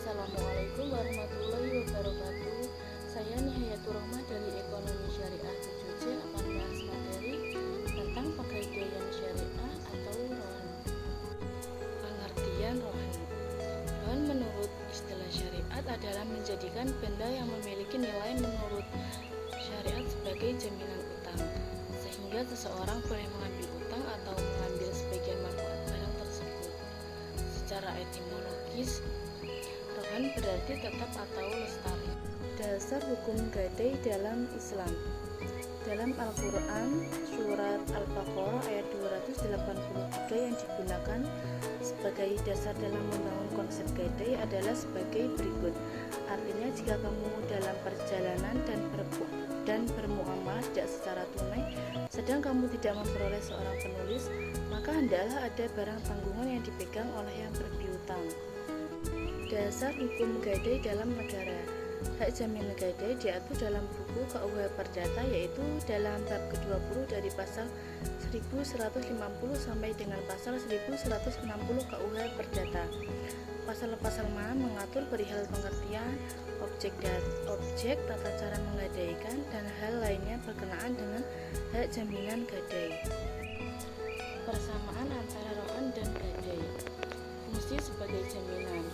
Assalamualaikum warahmatullahi wabarakatuh. Saya Nihayatur Rahmah dari Ekonomi Syariah 7C akan membahas materi tentang pegadaian syariah atau rohan. Pengertian rohan. Rohan menurut istilah syariat adalah menjadikan benda yang memiliki nilai menurut syariat sebagai jaminan utang, sehingga seseorang boleh mengambil utang atau mengambil sebagian manfaat barang tersebut. Secara etimologis, rohan berarti tetap atau lestari. Dasar hukum gadai dalam Islam. Dalam Al-Quran, surat Al-Baqarah ayat 283 yang digunakan sebagai dasar dalam membangun konsep gadai adalah sebagai berikut. Artinya, jika kamu dalam perjalanan dan bermuamalah tidak secara tunai, sedang kamu tidak memperoleh seorang penulis, maka hendaklah ada barang tanggungan yang dipegang oleh yang berpiutang. Dasar hukum gadai dalam negara. Hak jaminan gadai diatur dalam buku KUH Perdata, yaitu dalam bab ke-20 dari pasal 1150 sampai dengan pasal 1160 KUH Perdata. Pasal-pasal mana mengatur perihal pengertian, objek, tata cara menggadaikan, dan hal lainnya berkenaan dengan hak jaminan gadai. Persamaan antara rohan dan gadai. Fungsi sebagai jaminan.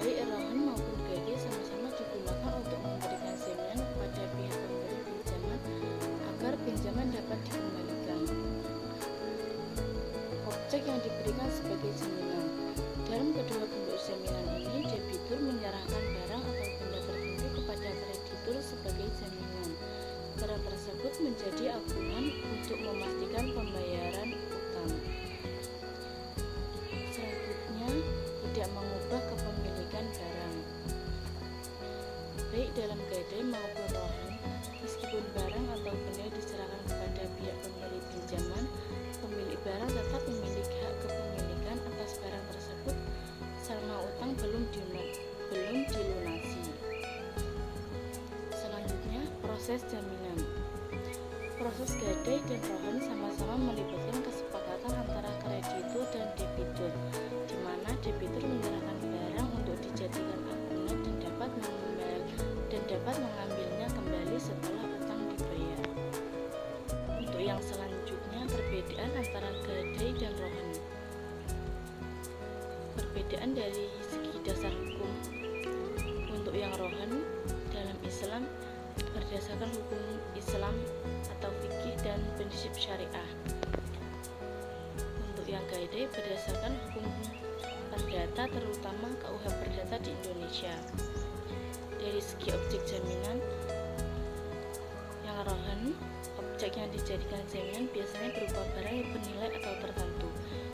Baik rohan maupun gadai sama-sama digunakan untuk memberikan jaminan kepada pihak pemberi pinjaman agar pinjaman dapat dikembalikan. Objek yang diberikan sebagai jaminan. Dalam kedua bentuk jaminan ini, debitur menyerahkan barang atau benda tertentu kepada kreditur sebagai jaminan. Barang tersebut menjadi agunan untuk memastikan pembayaran utang. Selanjutnya, tidak mengubah kepemilikan barang. Baik dalam gadai maupun rohan, meskipun barang atau benda diserahkan kepada pihak pemberi pinjaman, pemilik barang tetap memiliki hak kepemilikan atas barang tersebut selama utang belum dilunasi. Selanjutnya, proses jaminan. Proses gadai dan rohan sama-sama melibatkan kesepakatan antara kreditur dan debitur, di mana debitur menyerahkan barang untuk dijadikan agunan dan dapat mengambilnya kembali setelah utang dibayar. Untuk yang selanjutnya, perbedaan antara gadai dan rohan. Perbedaan dari segi dasar hukum. Untuk yang rohan dalam Islam berdasarkan hukum Islam atau fikih dan prinsip syariah. Untuk yang gadai berdasarkan hukum perdata, terutama KUH Perdata di Indonesia. Dari segi objek jaminan, yang rohan, objek yang dijadikan jaminan biasanya berupa barang yang bernilai atau tertentu,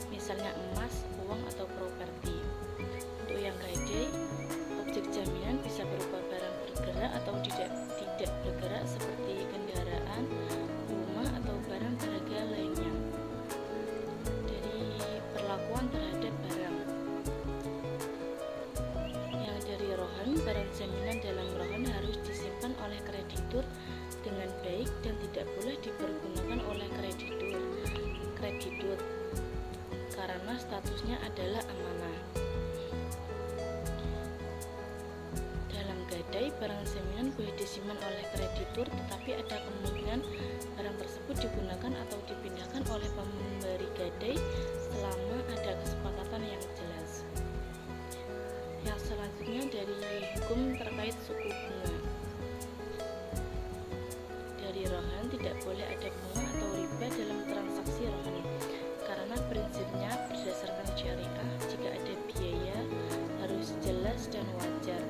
misalnya emas, uang, atau properti. Untuk yang gadai, objek jaminan bisa berupa barang bergerak atau tidak bergerak seperti kendaraan, rumah, atau barang berharga lainnya. Dari perlakuan terhadap barang. Yang dari rohan, barang jaminan dalam rohan harus disimpan oleh kreditur dengan baik dan tidak boleh dipergunakan oleh kreditur karena statusnya adalah amanah. Dalam gadai, barang jaminan boleh disimpan oleh kreditur, tetapi ada kemungkinan barang tersebut digunakan atau dipindahkan oleh pemberi gadai selama ada kesepakatan yang jelas. Yang selanjutnya dari hukum terkait suku bunga. Dari rohan tidak boleh ada bunga atau riba dalam transaksi rohan, karena prinsipnya berdasarkan syariah, jika ada biaya harus jelas dan wajar,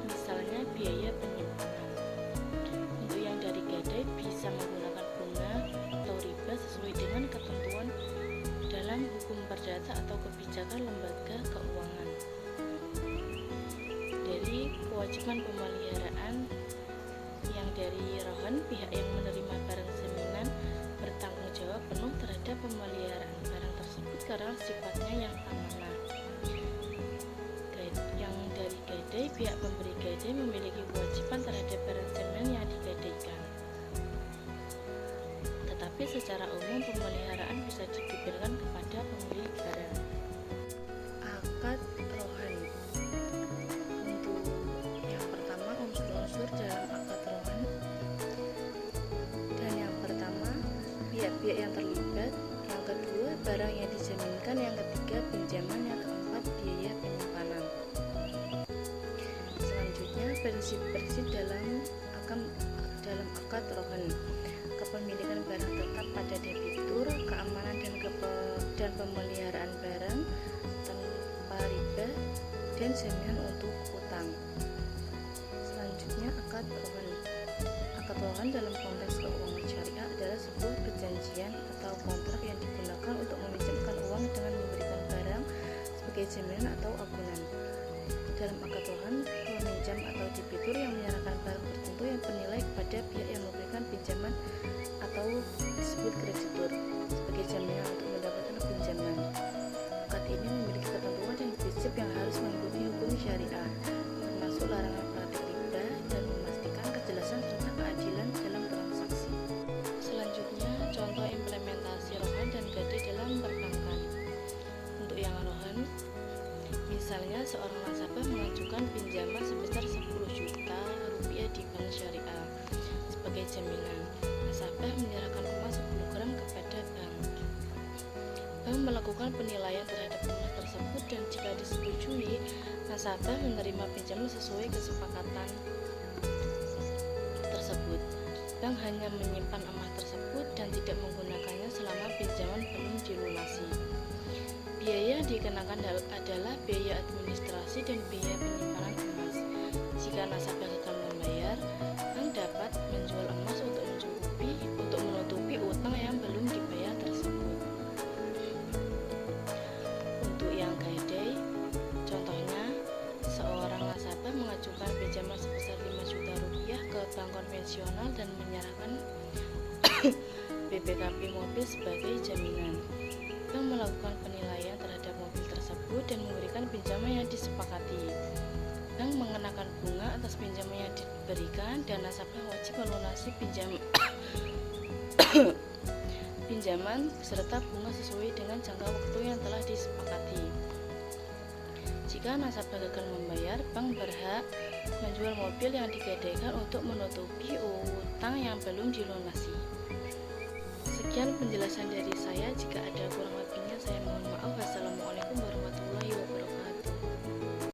misalnya biaya penyimpanan. Untuk yang dari gadai bisa menggunakan bunga atau riba sesuai dengan ketentuan dalam hukum perdata atau kebijakan lembaga keuangan. Dari kewajiban pemeliharaan, yang dari rohan, pihak yang menerima barang jaminan bertanggung jawab penuh terhadap pemeliharaan barang tersebut karena sifatnya yang amanah. Yang dari gadai, pihak pemberi gadai memiliki kewajiban terhadap barang jaminan yang digadaikan. Tetapi secara umum pemeliharaan bisa dibebankan kepada pemilik barang. Akad rohan. pihak yang terlibat, yang kedua barang yang dijaminkan, yang ketiga pinjaman, yang keempat biaya penyimpanan. Selanjutnya prinsip-prinsip dalam akad rohan: kepemilikan barang tetap pada debitur, keamanan dan pemeliharaan barang tanpa riba, dan jaminan untuk utang. Selanjutnya akad rohan. Akad rohan dalam konteks keuangan syariah adalah sebuah perjanjian atau kontrak yang digunakan untuk meminjamkan uang dengan memberikan barang sebagai jaminan atau agunan. Dalam akad rohan, peminjam atau debitur yang menyerahkan barang tertentu yang bernilai kepada pihak yang memberikan pinjaman atau disebut kreditur sebagai jaminan untuk mendapatkan pinjaman. Akad ini memiliki ketentuan dan prinsip yang harus mengikuti hukum syariah, termasuk larangan praktik riba dan memastikan kejelasan serta keadilan dalam transaksi. Selanjutnya, contoh implementasi rohan dan gadai dalam perbankan. Untuk yang rohan, misalnya seorang nasabah mengajukan pinjaman sebesar 10 juta rupiah di bank syariah sebagai jaminan. Nasabah menyerahkan emas 10 gram kepada bank. Bank melakukan penilaian terhadap emas tersebut dan jika disetujui, nasabah menerima pinjaman sesuai kesepakatan tersebut. Bank hanya menyimpan emas tersebut dan tidak menggunakannya selama pinjaman belum dilunasi. Biaya yang dikenakan adalah biaya administrasi dan biaya penyimpanan emas. Jika nasabah gagal membayar, bank dapat menjual emas untuk menutupi utang yang belum dibayar tersebut. Untuk yang gadai, contohnya seorang nasabah mengajukan pinjaman sebesar 5 juta rupiah ke bank konvensional dan menyerahkan BPKB mobil sebagai jaminan. Bank melakukan penilaian terhadap mobil tersebut dan memberikan pinjaman yang disepakati. Bank mengenakan bunga atas pinjaman yang diberikan dan nasabah wajib melunasi pinjaman beserta bunga sesuai dengan jangka waktu yang telah disepakati. Jika nasabah gagal membayar, bank berhak menjual mobil yang digadaikan untuk menutupi utang yang belum dilunasi. Sekian penjelasan dari saya. Jika ada kurang lebihnya, saya mohon maaf. Wassalamualaikum warahmatullahi wabarakatuh.